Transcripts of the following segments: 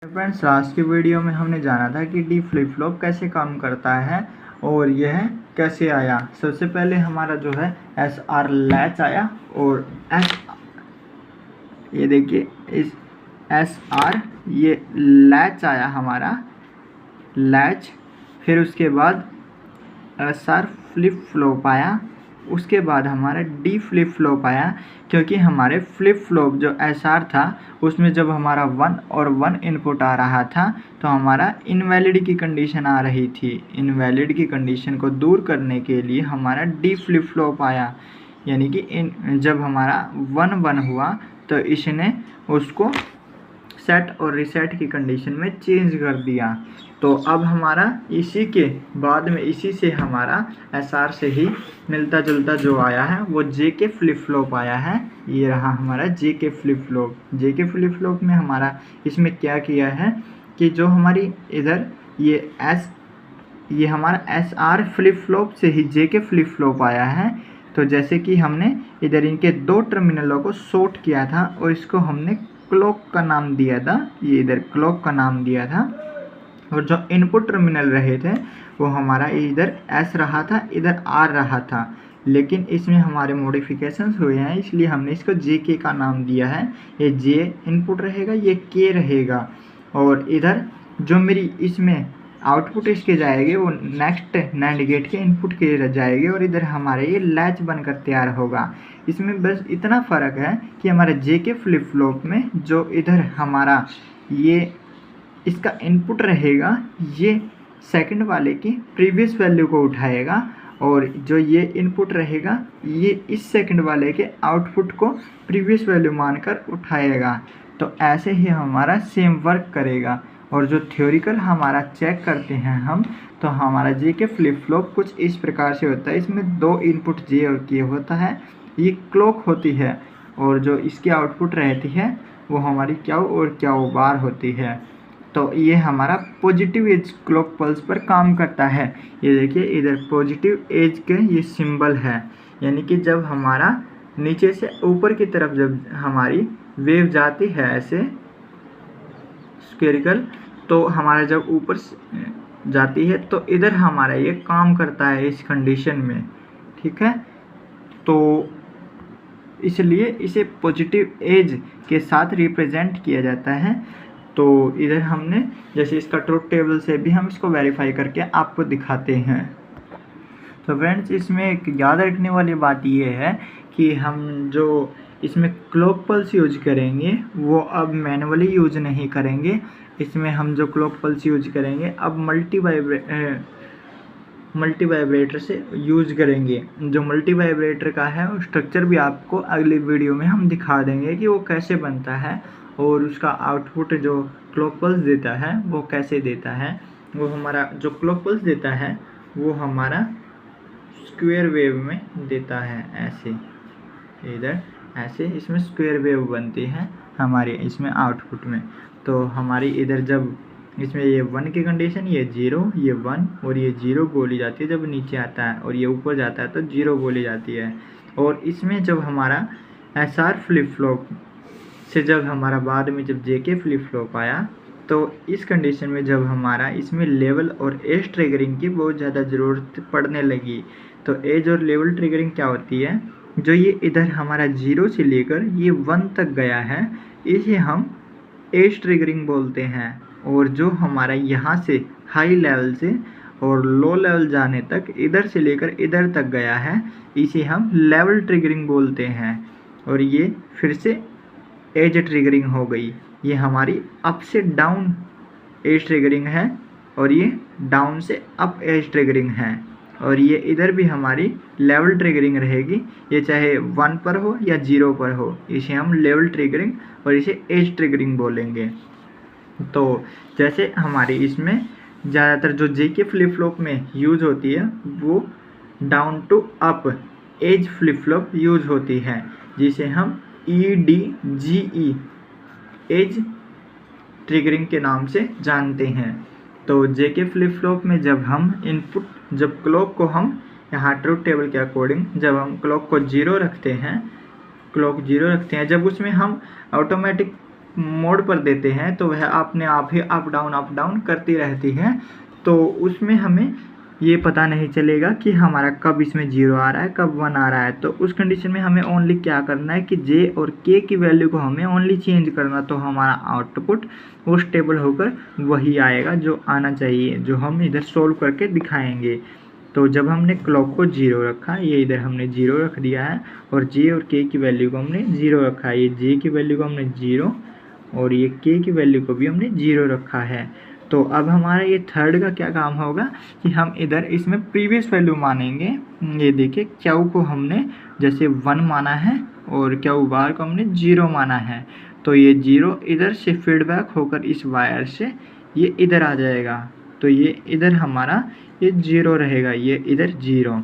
Friends, last की video में हमने जाना था कि डी फ्लिप फ्लॉप कैसे काम करता है और यह कैसे आया। सबसे पहले हमारा जो है एस आर लैच आया और ये देखिए इस एस आर ये लैच आया हमारा लैच। फिर उसके बाद एस आर फ्लिप फ्लॉप आया, उसके बाद हमारा डी फ्लिप फ्लॉप आया, क्योंकि हमारे फ्लिप फ्लॉप जो एस आर था उसमें जब हमारा 1 और 1 इनपुट आ रहा था तो हमारा इनवैलिड की कंडीशन आ रही थी। इनवैलिड की कंडीशन को दूर करने के लिए हमारा डी फ्लिप फ्लॉप आया, यानी कि जब हमारा 1 1 हुआ तो इसने उसको सेट और रीसेट की कंडीशन में चेंज कर दिया। तो अब हमारा इसी के बाद में इसी से हमारा एसआर से ही मिलता जुलता जो आया है वो जे के फ्लिप फ्लॉप आया है। ये रहा हमारा जे के फ्लिप फ्लॉप। जे के फ्लिप फ्लॉप में हमारा इसमें क्या किया है कि जो हमारी इधर ये हमारा एस आर फ्लिप फ्लॉप से ही जे के फ्लिप फ्लॉप आया है। तो जैसे कि हमने इधर इनके दो टर्मिनलों को शॉर्ट किया था और इसको हमने क्लॉक का नाम दिया था, ये इधर क्लॉक का नाम दिया था। और जो इनपुट टर्मिनल रहे थे वो हमारा इधर एस रहा था, इधर आर रहा था, लेकिन इसमें हमारे मॉडिफिकेशंस हुए हैं इसलिए हमने इसको जे के का नाम दिया है। ये जे इनपुट रहेगा, ये के रहेगा, और इधर जो मेरी इसमें आउटपुट इसके जाएंगे वो नेक्स्ट नैंड गेट के इनपुट के जाएंगे और इधर हमारे ये लैच बनकर तैयार होगा। इसमें बस इतना फ़र्क है कि हमारे जे के फ्लिप फ्लॉप में जो इधर हमारा ये इसका इनपुट रहेगा ये सेकंड वाले की प्रीवियस वैल्यू को उठाएगा और जो ये इनपुट रहेगा ये इस सेकंड वाले के आउटपुट को प्रीवियस वैल्यू मानकर उठाएगा। तो ऐसे ही हमारा सेम वर्क करेगा। और जो थ्योरिकल हमारा चेक करते हैं हम, तो हमारा जे के फ्लिप फ्लॉप कुछ इस प्रकार से होता है। इसमें दो इनपुट जे और के होता है, ये क्लॉक होती है, और जो इसकी आउटपुट रहती है वो हमारी क्याउ और क्याउ बार होती है। तो ये हमारा पॉजिटिव एज क्लॉक पल्स पर काम करता है। ये देखिए इधर पॉजिटिव एज के ये सिंबल है, यानी कि जब हमारा नीचे से ऊपर की तरफ जब हमारी वेव जाती है ऐसे स्फेरिकल, तो हमारा जब ऊपर जाती है तो इधर हमारा ये काम करता है इस कंडीशन में, ठीक है। तो इसलिए इसे पॉजिटिव एज के साथ रिप्रेजेंट किया जाता है। तो इधर हमने जैसे इसका ट्रुथ टेबल से भी हम इसको वेरीफाई करके आपको दिखाते हैं। तो फ्रेंड्स, इसमें एक याद रखने वाली बात ये है कि हम जो इसमें क्लॉक पल्स यूज करेंगे वो अब मैनुअली यूज नहीं करेंगे। इसमें हम जो क्लॉक पल्स यूज करेंगे अब मल्टी वाइब्रेटर से यूज करेंगे। जो मल्टी वाइब्रेटर का है वो स्ट्रक्चर भी आपको अगली वीडियो में हम दिखा देंगे कि वो कैसे बनता है और उसका आउटपुट जो क्लॉक पल्स देता है वो कैसे देता है। वो हमारा जो क्लॉक पल्स देता है वो हमारा स्क्वायर वेव में देता है, ऐसे इधर ऐसे इसमें स्क्वायर वेव बनती है हमारे इसमें आउटपुट में। तो हमारी इधर जब इसमें ये 1 की कंडीशन, ये 0, ये 1 और ये 0 बोली जाती है जब नीचे आता है, और ये ऊपर जाता है तो 0 बोली जाती है। और इसमें जब हमारा एस आर फ्लिप फ्लॉप से जब हमारा बाद में जब जे के फ्लिप फ्लॉप आया तो इस कंडीशन में जब हमारा इसमें लेवल और एज ट्रिगरिंग की बहुत ज़्यादा ज़रूरत पड़ने लगी। तो एज और लेवल ट्रिगरिंग क्या होती है, जो ये इधर हमारा 0 से लेकर ये 1 तक गया है इसे हम एज ट्रिगरिंग बोलते हैं। और जो हमारा यहाँ से हाई लेवल से और लो लेवल जाने तक इधर से लेकर इधर तक गया है इसे हम लेवल ट्रिगरिंग बोलते हैं। और ये फिर से एज ट्रिगरिंग हो गई। ये हमारी अप से डाउन एज ट्रिगरिंग है और ये डाउन से अप एज ट्रिगरिंग है। और ये इधर भी हमारी लेवल ट्रिगरिंग रहेगी, ये चाहे 1 पर हो या 0 पर हो, इसे हम लेवल ट्रिगरिंग और इसे एज ट्रिगरिंग बोलेंगे। तो जैसे हमारी इसमें ज़्यादातर जो जे के फ्लिप फ्लॉप में यूज होती है वो down to up edge flip flop use होती है, जिसे हम EDGE एज ट्रिगरिंग के नाम से जानते हैं। तो जे के फ्लिप फ्लॉप में जब हम इनपुट जब क्लॉक को हम यहाँ ट्रुथ टेबल के अकॉर्डिंग जब हम क्लॉक को 0 रखते हैं, जब उसमें हम ऑटोमेटिक मोड पर देते हैं तो वह अपने आप ही अप डाउन करती रहती है। तो उसमें हमें ये पता नहीं चलेगा कि हमारा कब इसमें 0 आ रहा है, कब 1 आ रहा है। तो उस कंडीशन में हमें ओनली क्या करना है कि जे और के की वैल्यू को हमें ओनली चेंज करना, तो हमारा आउटपुट वो स्टेबल होकर वही आएगा जो आना चाहिए, जो हम इधर सोल्व करके दिखाएंगे। तो जब हमने क्लॉक को 0 रखा, ये इधर हमने 0 रख दिया है, और जे और के की वैल्यू को हमने 0 रखा है, ये जे की वैल्यू को हमने 0 और ये के की वैल्यू को भी हमने 0 रखा है। तो अब हमारा ये थर्ड का क्या काम होगा कि हम इधर इसमें प्रीवियस वैल्यू मानेंगे। ये देखिए क्यू को हमने जैसे 1 माना है और क्यू बार को हमने 0 माना है, तो ये 0 इधर से फीडबैक होकर इस वायर से ये इधर आ जाएगा, तो ये इधर हमारा ये 0 रहेगा, ये इधर 0,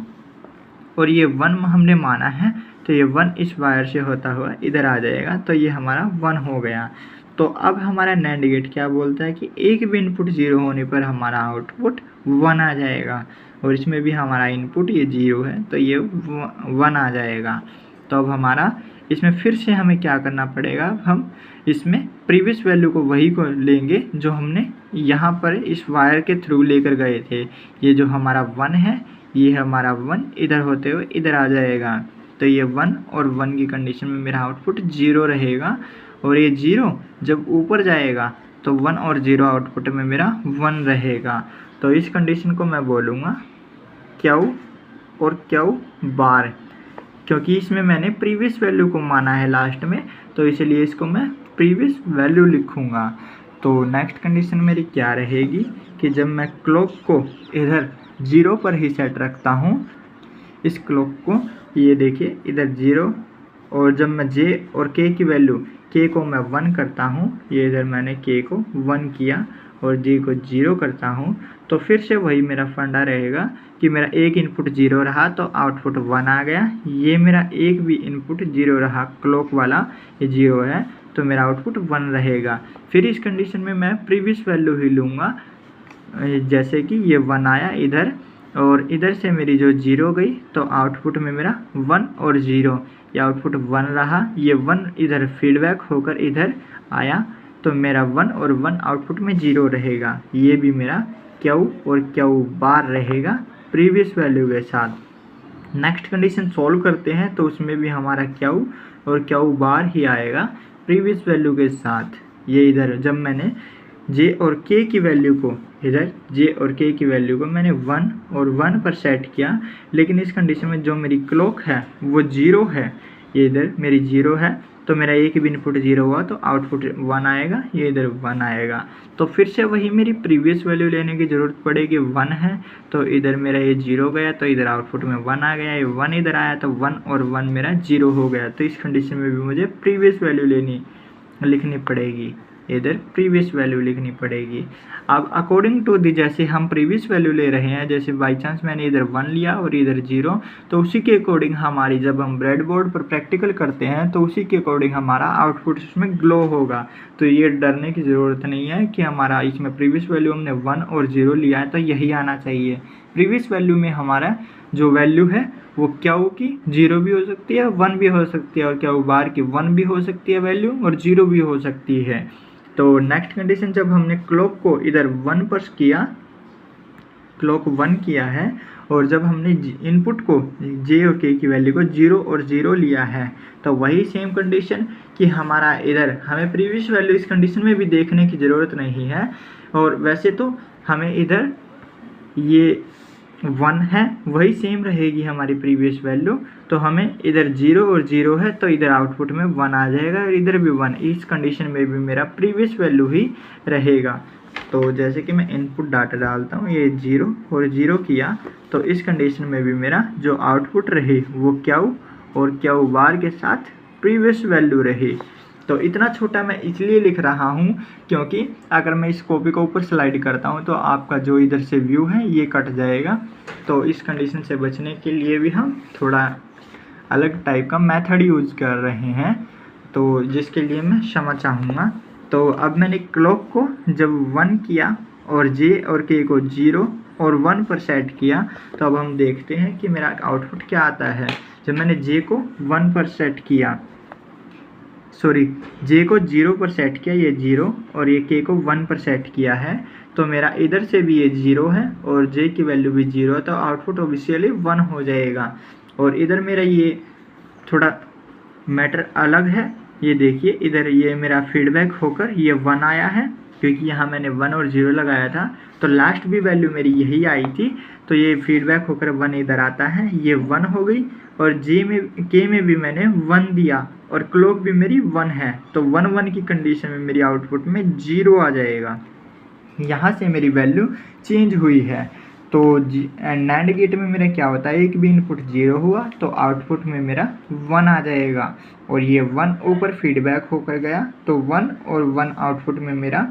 और ये 1 हमने माना है तो ये 1 इस वायर से होता हुआ इधर आ जाएगा, तो ये हमारा 1 हो गया। तो अब हमारा NAND गेट क्या बोलता है कि एक भी इनपुट 0 होने पर हमारा आउटपुट 1 आ जाएगा, और इसमें भी हमारा इनपुट ये 0 है तो ये 1 आ जाएगा। तो अब हमारा इसमें फिर से हमें क्या करना पड़ेगा, हम इसमें प्रीवियस वैल्यू को वही को लेंगे जो हमने यहाँ पर इस वायर के थ्रू लेकर गए थे। ये जो हमारा 1 है, ये हमारा 1 इधर होते हुए इधर आ जाएगा, तो ये 1 और 1 की कंडीशन में मेरा आउटपुट 0 रहेगा, और ये 0 जब ऊपर जाएगा तो 1 और 0 आउटपुट में मेरा 1 रहेगा। तो इस कंडीशन को मैं बोलूँगा क्यू और क्यू बार, क्योंकि इसमें मैंने प्रीवियस वैल्यू को माना है लास्ट में, तो इसलिए इसको मैं प्रीवियस वैल्यू लिखूँगा। तो नेक्स्ट कंडीशन मेरी क्या रहेगी कि जब मैं क्लॉक को इधर 0 पर ही सेट रखता हूँ, इस क्लॉक को ये देखिए इधर 0, और जब मैं जे और के की वैल्यू के को मैं 1 करता हूँ, ये इधर मैंने के को 1 किया और जे को 0 करता हूँ, तो फिर से वही मेरा फंडा रहेगा कि मेरा एक इनपुट 0 रहा तो आउटपुट 1 आ गया, ये मेरा एक भी इनपुट 0 रहा, क्लॉक वाला ये 0 है तो मेरा आउटपुट 1 रहेगा। फिर इस कंडीशन में मैं प्रीवियस वैल्यू ही लूँगा, जैसे कि ये 1 आया इधर और इधर से मेरी जो 0 गई तो आउटपुट में मेरा 1 और 0, ये आउटपुट 1 रहा, ये 1 इधर फीडबैक होकर इधर आया तो मेरा 1 और 1 आउटपुट में 0 रहेगा, ये भी मेरा क्यू और क्यू बार रहेगा प्रीवियस वैल्यू के साथ। नेक्स्ट कंडीशन सॉल्व करते हैं तो उसमें भी हमारा क्यू और क्यू बार ही आएगा प्रीवियस वैल्यू के साथ। ये इधर जब मैंने जे और के की वैल्यू को, इधर जे और के की वैल्यू को मैंने 1 और 1 पर सेट किया, लेकिन इस कंडीशन में जो मेरी क्लॉक है वो 0 है, ये इधर मेरी 0 है, तो मेरा एक भी इनपुट 0 हुआ तो आउटपुट 1 आएगा, ये इधर 1 आएगा। तो फिर से वही मेरी प्रीवियस वैल्यू लेने की ज़रूरत पड़ेगी, 1 है तो इधर मेरा ये 0 गया तो इधर आउटपुट में 1 आ गया, ये 1 इधर आया तो 1 और 1 मेरा 0 हो गया। तो इस कंडीशन में भी मुझे प्रीवियस वैल्यू लिखनी पड़ेगी, इधर प्रीवियस वैल्यू लिखनी पड़ेगी। अब अकॉर्डिंग टू दी जैसे हम प्रीवियस वैल्यू ले रहे हैं, जैसे बाई चांस मैंने इधर 1 लिया और इधर 0, तो उसी के अकॉर्डिंग हमारी जब हम ब्रेड बोर्ड पर प्रैक्टिकल करते हैं तो उसी के अकॉर्डिंग हमारा आउटपुट इसमें ग्लो होगा। तो ये डरने की ज़रूरत नहीं है कि हमारा इसमें प्रीवियस वैल्यू हमने 1 और 0 लिया है तो यही आना चाहिए। प्रीवियस वैल्यू में हमारा जो वैल्यू है वो क्यू की 0 भी हो सकती है, 1 भी हो सकती है, और क्यू बार की 1 भी हो सकती है वैल्यू और 0 भी हो सकती है। तो नेक्स्ट कंडीशन जब हमने क्लॉक को इधर 1 पर किया, क्लॉक 1 किया है, और जब हमने इनपुट को जे और के की वैल्यू को 0 और 0 लिया है, तो वही सेम कंडीशन कि हमारा इधर हमें प्रीवियस वैल्यू इस कंडीशन में भी देखने की ज़रूरत नहीं है, और वैसे तो हमें इधर ये 1 है वही सेम रहेगी हमारी प्रीवियस वैल्यू, तो हमें इधर 0 और 0 है तो इधर आउटपुट में 1 आ जाएगा और इधर भी 1, इस कंडीशन में भी मेरा प्रीवियस वैल्यू ही रहेगा। तो जैसे कि मैं इनपुट डाटा डालता हूँ, ये 0 और 0 किया, तो इस कंडीशन में भी मेरा जो आउटपुट रहे वो क्यू और क्यू बार के साथ प्रीवियस वैल्यू रहे। तो इतना छोटा मैं इसलिए लिख रहा हूँ क्योंकि अगर मैं इस कॉपी को ऊपर स्लाइड करता हूँ तो आपका जो इधर से व्यू है ये कट जाएगा। तो इस कंडीशन से बचने के लिए भी हम थोड़ा अलग टाइप का मेथड यूज़ कर रहे हैं, तो जिसके लिए मैं क्षमा चाहूँगा। तो अब मैंने क्लॉक को जब 1 किया और जे और के को 0 और 1 पर सेट किया, तो अब हम देखते हैं कि मेरा आउटपुट क्या आता है। जब मैंने जे को 1 पर सेट किया, सॉरी जे को 0 पर सेट किया, ये 0, और ये के को 1 पर सेट किया है, तो मेरा इधर से भी ये 0 है और जे की वैल्यू भी 0 है, तो आउटपुट ऑब्वियसली 1 हो जाएगा। और इधर मेरा ये थोड़ा मैटर अलग है, ये देखिए इधर ये मेरा फीडबैक होकर ये 1 आया है, क्योंकि यहाँ मैंने 1 और 0 लगाया था, तो लास्ट भी वैल्यू मेरी यही आई थी, तो ये फीडबैक होकर 1 इधर आता है, ये 1 हो गई। और के में भी मैंने 1 दिया और क्लॉक भी मेरी 1 है, तो 1 1 की कंडीशन में मेरी आउटपुट में 0 आ जाएगा। यहाँ से मेरी वैल्यू चेंज हुई है। तो नैंड गेट में मेरा क्या होता है, एक भी इनपुट 0 हुआ तो आउटपुट में मेरा 1 आ जाएगा, और ये 1 ऊपर फीडबैक होकर गया, तो 1 और 1 आउटपुट में मेरा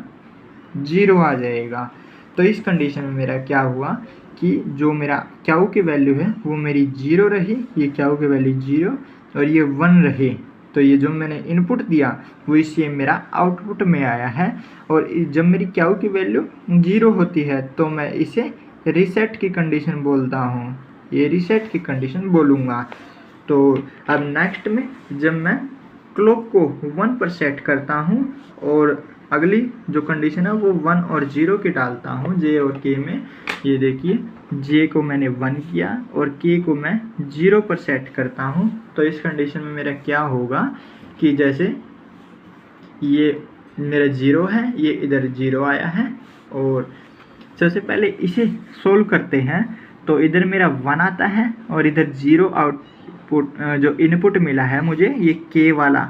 0 आ जाएगा। तो इस कंडीशन में मेरा क्या हुआ कि जो मेरा क्यू की वैल्यू है वो मेरी 0 रही, ये क्यू की वैल्यू 0 और ये 1 रही, तो ये जो मैंने इनपुट दिया वो इससे मेरा आउटपुट में आया है। और जब मेरी क्यू की वैल्यू 0 होती है तो मैं इसे रीसेट की कंडीशन बोलता हूँ, ये रीसेट की कंडीशन बोलूँगा। तो अब नेक्स्ट में जब मैं क्लॉक को 1 पर सेट करता हूँ और अगली जो कंडीशन है वो 1 और 0 की डालता हूँ जे और के में, ये देखिए जे को मैंने 1 किया और के को मैं 0 पर सेट करता हूँ, तो इस कंडीशन में मेरा क्या होगा कि जैसे ये मेरा 0 है, ये इधर 0 आया है, और सबसे पहले इसे सोल्व करते हैं, तो इधर मेरा 1 आता है और इधर 0 आउटपुट जो इनपुट मिला है मुझे, ये के वाला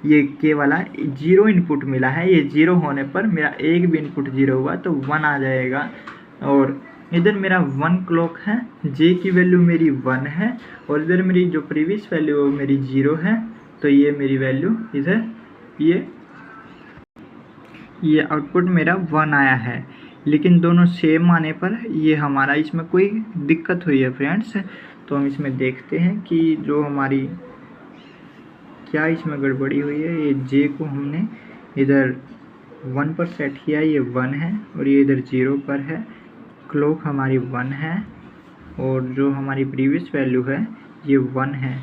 0 इनपुट मिला है, ये 0 होने पर मेरा एक भी इनपुट 0 हुआ तो 1 आ जाएगा। और इधर मेरा 1 क्लॉक है, जे की वैल्यू मेरी 1 है, और इधर मेरी जो प्रीवियस वैल्यू है वो मेरी 0 है, तो ये मेरी वैल्यू इधर ये आउटपुट मेरा 1 आया है। लेकिन दोनों सेम आने पर ये हमारा इसमें कोई दिक्कत हुई है फ्रेंड्स, तो हम इसमें देखते हैं कि जो हमारी क्या इसमें गड़बड़ी हुई है। ये जे को हमने इधर 1 पर सेट किया, ये 1 है, और ये इधर 0 पर है, क्लॉक हमारी 1 है, और जो हमारी प्रीवियस वैल्यू है ये 1 है।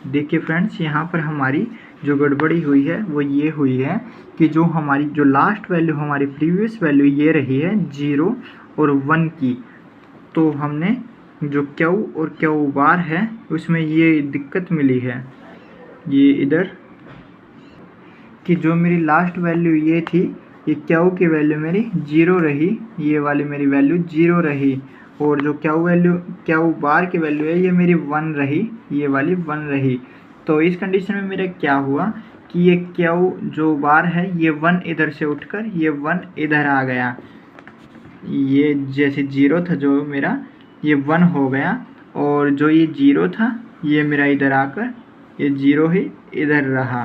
देखिए फ्रेंड्स, यहाँ पर हमारी जो गड़बड़ी हुई है वो ये हुई है कि जो हमारी जो लास्ट वैल्यू हमारी प्रीवियस वैल्यू ये रही है 0 और 1 की, तो हमने जो क्यू और क्यू बार है उसमें ये दिक्कत मिली है, ये इधर कि जो मेरी लास्ट वैल्यू ये थी, ये क्यू की वैल्यू मेरी 0 रही, ये वाली मेरी वैल्यू 0 रही, और जो क्यू बार की वैल्यू है ये मेरी 1 रही, ये वाली 1 रही। तो इस कंडीशन में मेरा क्या हुआ कि ये क्यू जो बार है ये 1 इधर से उठकर ये 1 इधर आ गया, ये जैसे 0 था जो मेरा ये 1 हो गया, और जो ये 0 था ये मेरा इधर आकर ये 0 ही इधर रहा।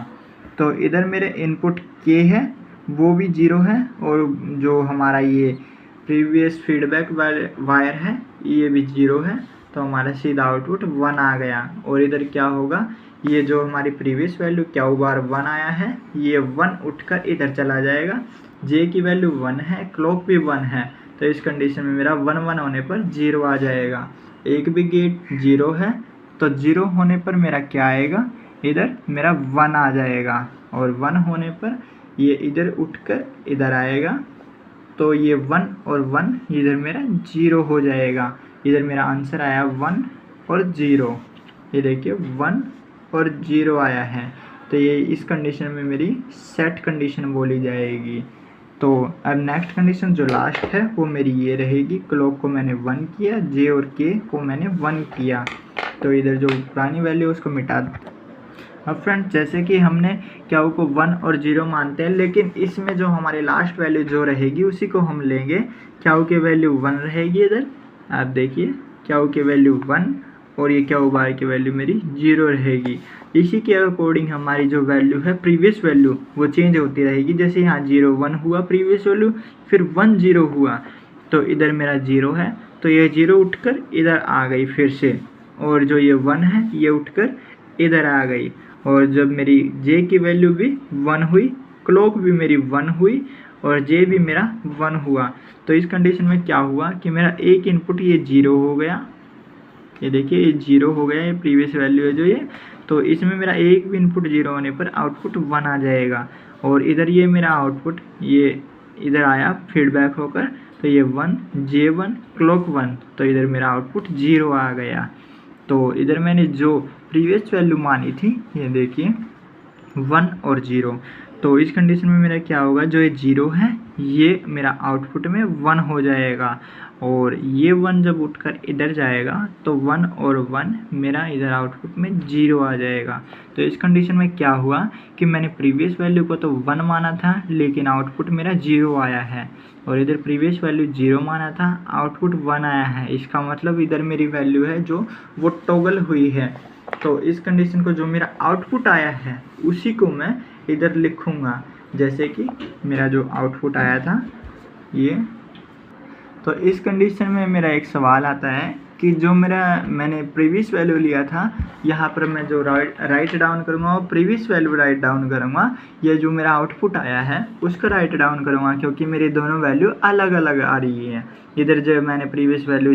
तो इधर मेरे इनपुट के है वो भी 0 है, और जो हमारा ये प्रीवियस फीडबैक वायर है ये भी 0 है, तो हमारा सीधा आउटपुट 1 आ गया। और इधर क्या होगा, ये जो हमारी प्रीवियस वैल्यू क्यू बार 1 आया है ये 1 उठकर इधर चला जाएगा, जे की वैल्यू 1 है, क्लॉक भी 1 है, तो इस कंडीशन में मेरा 1 1 होने पर 0 आ जाएगा। एक भी गेट 0 है तो 0 होने पर मेरा क्या आएगा, इधर मेरा 1 आ जाएगा, और 1 होने पर ये इधर उठकर इधर आएगा, तो ये 1 और 1 इधर मेरा 0 हो जाएगा। इधर मेरा आंसर आया 1 और 0, ये देखिए 1 और 0 आया है, तो ये इस कंडीशन में मेरी सेट कंडीशन बोली जाएगी। तो अब नेक्स्ट कंडीशन जो लास्ट है वो मेरी ये रहेगी, क्लॉक को मैंने 1 किया, जे और के को मैंने 1 किया, तो इधर जो पुरानी वैल्यू उसको मिटा दो। अब फ्रेंड्स, जैसे कि हमने क्यू को 1 और 0 मानते हैं, लेकिन इसमें जो हमारी लास्ट वैल्यू जो रहेगी उसी को हम लेंगे। क्यू की वैल्यू 1 रहेगी, इधर आप देखिए क्यू की वैल्यू 1 और ये क्यू बार की वैल्यू मेरी 0 रहेगी। इसी के अकॉर्डिंग हमारी जो वैल्यू है प्रीवियस वैल्यू वो चेंज होती रहेगी। जैसे यहाँ 0 1 हुआ प्रीवियस वैल्यू, फिर 1 0 हुआ, तो इधर मेरा 0 है, तो ये 0 उठकर इधर आ गई फिर से, और जो ये 1 है ये उठकर इधर आ गई, और जब मेरी जे की वैल्यू भी 1 हुई, क्लॉक भी मेरी 1 हुई, और जे भी मेरा 1 हुआ, तो इस कंडीशन में क्या हुआ कि मेरा एक इनपुट ये 0 हो गया, ये देखिए ये 0 हो गया, ये प्रीवियस वैल्यू है जो ये, तो इसमें मेरा एक भी इनपुट 0 होने पर आउटपुट 1 आ जाएगा। और इधर ये मेरा आउटपुट ये इधर आया फीडबैक होकर, तो ये 1 J1 क्लॉक 1, तो इधर मेरा आउटपुट 0 आ गया। तो इधर मैंने जो प्रीवियस वैल्यू मानी थी, ये देखिए 1 और 0, तो इस कंडीशन में मेरा क्या होगा, जो ये 0 है ये मेरा आउटपुट में 1 हो जाएगा, और ये 1 जब उठकर इधर जाएगा तो 1 और 1 मेरा इधर आउटपुट में 0 आ जाएगा। तो इस कंडीशन में क्या हुआ कि मैंने प्रीवियस वैल्यू को तो 1 माना था, लेकिन आउटपुट मेरा 0 आया है, और इधर प्रीवियस वैल्यू 0 माना था, आउटपुट 1 आया है। इसका मतलब इधर मेरी वैल्यू है जो वो टॉगल हुई है। तो इस कंडीशन को जो मेरा आउटपुट आया है उसी को मैं इधर लिखूँगा, जैसे कि मेरा जो आउटपुट आया था ये। तो इस कंडीशन में मेरा एक सवाल आता है कि जो मैंने प्रीवियस वैल्यू लिया था, यहाँ पर मैं जो राइट डाउन करूँगा वो प्रीवियस वैल्यू राइट डाउन करूँगा, ये जो मेरा आउटपुट आया है उसका राइट डाउन करूँगा, क्योंकि मेरी दोनों वैल्यू अलग अलग आ रही है। इधर जब मैंने प्रीवियस वैल्यू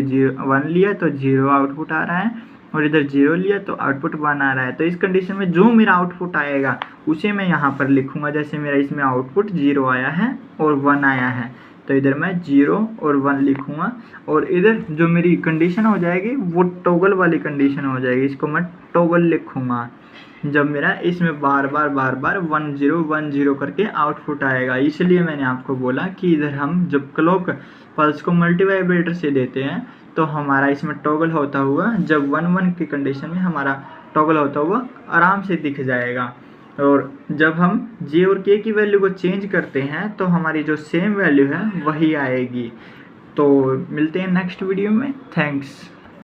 1 लिया तो 0 आउटपुट आ रहा है, और इधर 0 लिया तो आउटपुट 1 आ रहा है। तो इस कंडीशन में जो मेरा आउटपुट आएगा उसे मैं यहाँ पर लिखूँगा, जैसे मेरा इसमें आउटपुट 0 आया है और 1 आया है, तो इधर मैं 0 और 1 लिखूँगा, और इधर जो मेरी कंडीशन हो जाएगी वो टॉगल वाली कंडीशन हो जाएगी, इसको मैं टॉगल लिखूँगा। जब मेरा इसमें बार बार 1 0 करके आउटपुट आएगा, इसलिए मैंने आपको बोला कि इधर हम जब क्लॉक पल्स को मल्टीवाइब्रेटर से देते हैं तो हमारा इसमें टॉगल होता हुआ, जब 1 1 की कंडीशन में हमारा टॉगल होता हुआ आराम से दिख जाएगा, और जब हम J और K की वैल्यू को चेंज करते हैं तो हमारी जो सेम वैल्यू है वही आएगी। तो मिलते हैं नेक्स्ट वीडियो में। थैंक्स।